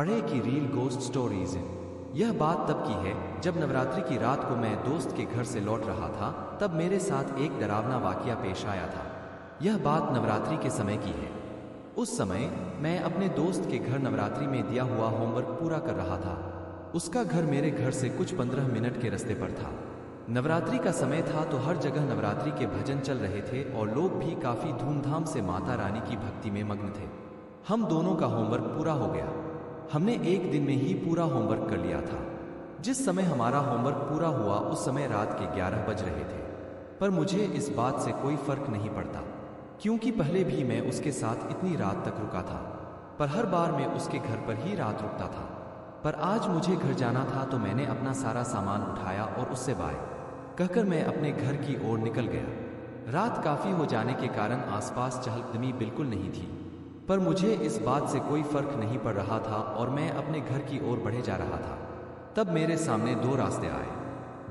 पढ़े की reel ghost stories in. यह बात तब की है जब नवरात्रि की रात को मैं दोस्त के घर से लौट रहा था। तब मेरे साथ एक डरावना वाकया पेश आया था। यह बात नवरात्रि के समय की है। उस समय मैं अपने दोस्त के घर नवरात्रि में दिया हुआ होमवर्क पूरा कर रहा था। उसका घर मेरे घर से कुछ 15 मिनट के रास्ते पर था। नवरात्रि का समय था तो हर जगह नवरात्रि के भजन चल रहे थे और लोग भी काफी धूमधाम से माता रानी की भक्ति में मग्न थे। हम दोनों का होमवर्क पूरा हो गया। हमने एक दिन में ही पूरा होमवर्क कर लिया था। जिस समय हमारा होमवर्क पूरा हुआ उस समय रात के 11 बज रहे थे। पर मुझे इस बात से कोई फर्क नहीं पड़ता, क्योंकि पहले भी मैं उसके साथ इतनी रात तक रुका था। पर हर बार मैं उसके घर पर ही रात रुकता था। पर आज मुझे घर जाना था तो मैंने अपना सारा सामान उठाया और उससे बाय कहकर मैं अपने घर की ओर निकल गया। रात काफी हो जाने के कारण आसपास चहलकदमी बिल्कुल नहीं थी, पर मुझे इस बात से कोई फर्क नहीं पड़ रहा था और मैं अपने घर की ओर बढ़े जा रहा था। तब मेरे सामने दो रास्ते आए।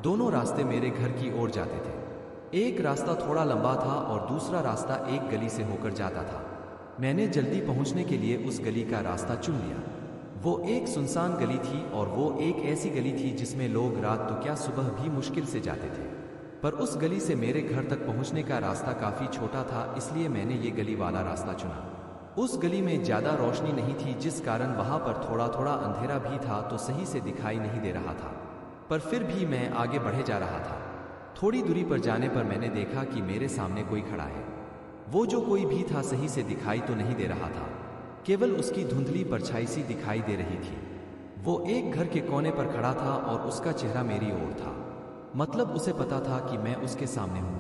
दोनों रास्ते मेरे घर की ओर जाते थे। एक रास्ता थोड़ा लंबा था और दूसरा रास्ता एक गली से होकर जाता था। मैंने जल्दी पहुंचने के लिए उस गली का रास्ता चुन लिया। वो एक सुनसान गली थी और वो एक ऐसी गली थी जिसमें लोग रात तो क्या सुबह भी मुश्किल से जाते थे। पर उस गली से मेरे घर तक पहुंचने का रास्ता काफी छोटा था, इसलिए मैंने ये गली वाला रास्ता चुना। उस गली में ज्यादा रोशनी नहीं थी, जिस कारण वहां पर थोड़ा थोड़ा अंधेरा भी था तो सही से दिखाई नहीं दे रहा था। पर फिर भी मैं आगे बढ़े जा रहा था। थोड़ी दूरी पर जाने पर मैंने देखा कि मेरे सामने कोई खड़ा है। वो जो कोई भी था सही से दिखाई तो नहीं दे रहा था, केवल उसकी धुंधली परछाई सी दिखाई दे रही थी। वो एक घर के कोने पर खड़ा था और उसका चेहरा मेरी ओर था। मतलब उसे पता था कि मैं उसके सामने हूं।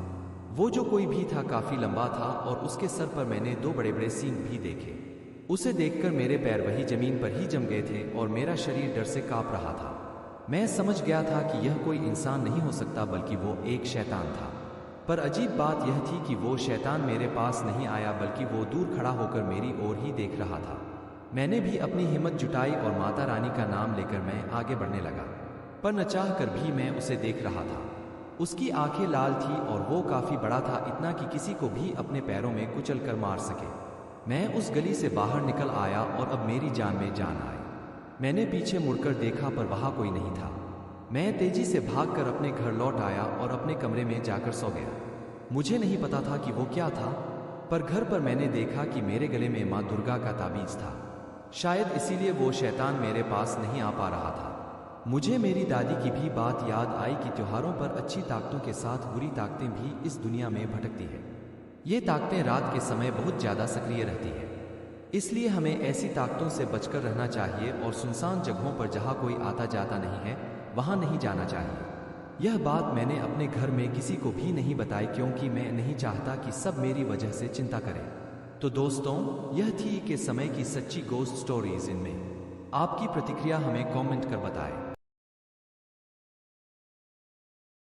वो जो कोई भी था काफी लंबा था और उसके सर पर मैंने दो बड़े बड़े सींग भी देखे। उसे देखकर मेरे पैर वही जमीन पर ही जम गए थे और मेरा शरीर डर से कांप रहा था। मैं समझ गया था कि यह कोई इंसान नहीं हो सकता बल्कि वो एक शैतान था। पर अजीब बात यह थी कि वो शैतान मेरे पास नहीं आया बल्कि वो दूर खड़ा होकर मेरी ओर ही देख रहा था। मैंने भी अपनी हिम्मत जुटाई और माता रानी का नाम लेकर मैं आगे बढ़ने लगा। पर न चाह कर भी मैं उसे देख रहा था। उसकी आंखें लाल थी और वो काफी बड़ा था, इतना कि किसी को भी अपने पैरों में कुचल कर मार सके। मैं उस गली से बाहर निकल आया और अब मेरी जान में जान आई। मैंने पीछे मुड़कर देखा पर वहां कोई नहीं था। मैं तेजी से भागकर अपने घर लौट आया और अपने कमरे में जाकर सो गया। मुझे नहीं पता था कि वो क्या था, पर घर पर मैंने देखा कि मेरे गले में माँ दुर्गा का ताबीज था। शायद इसीलिए वो शैतान मेरे पास नहीं आ पा रहा था। मुझे मेरी दादी की भी बात याद आई कि त्योहारों पर अच्छी ताकतों के साथ बुरी ताकतें भी इस दुनिया में भटकती है। ये ताकतें रात के समय बहुत ज्यादा सक्रिय रहती है, इसलिए हमें ऐसी ताकतों से बचकर रहना चाहिए और सुनसान जगहों पर जहां कोई आता जाता नहीं है वहां नहीं जाना चाहिए। यह बात मैंने अपने घर में किसी को भी नहीं बताई, क्योंकि मैं नहीं चाहता कि सब मेरी वजह से चिंता करें। तो दोस्तों, यह थी कि समय की सच्ची गोस्ट स्टोरीज। इनमें आपकी प्रतिक्रिया हमें कमेंट कर बताएं।